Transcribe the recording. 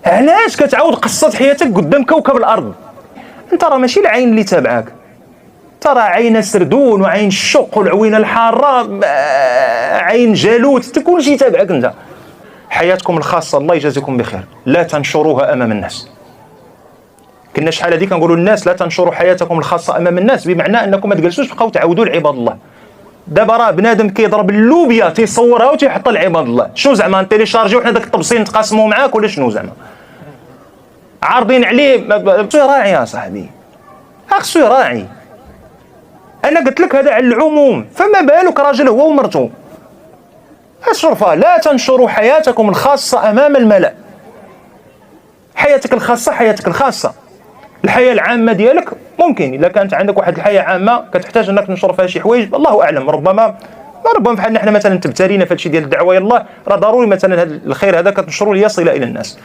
علاش كتعاود قصة حياتك قدام كوكب الارض؟ انت راه ماشي العين اللي تابعك، ترى عين سردون وعين الشق والعوينه الحاره، عين جالوت، كلشي تابعك انت. حياتكم الخاصه الله يجازيكم بخير لا تنشروها امام الناس. كنا شحال هذه كنقولوا للناس لا تنشروا حياتكم الخاصه امام الناس، بمعنى انكم ما تجلسوش تبقاو تعاودوا لعباد الله. دابا راه بنادم كيضرب اللوبيا تيصورها وتيحطها لعباد الله، شنو زعما نتيليشارجيو حنا داك الطبسين نتقاسموا معاك ولا شنو زعما؟ عارضين عليه. خصو يراعي يا صاحبي، خصو يراعي. انا قلت لك هذا على العموم، فما بالك راجل هو ومرته. الشرفه لا تنشروا حياتكم الخاصه امام الملأ. حياتك الخاصه حياتك الخاصه. الحياه العامه ديالك ممكن اذا كانت عندك واحد الحياه عامه كتحتاج انك تنشر فيها شي حوايج، الله اعلم، ربما بحالنا حنا مثلا تبتلينا في هذا الشيء ديال الدعوه الى الله، راه ضروري مثلا هذا الخير هذا كتنشروا ليصل الى الناس.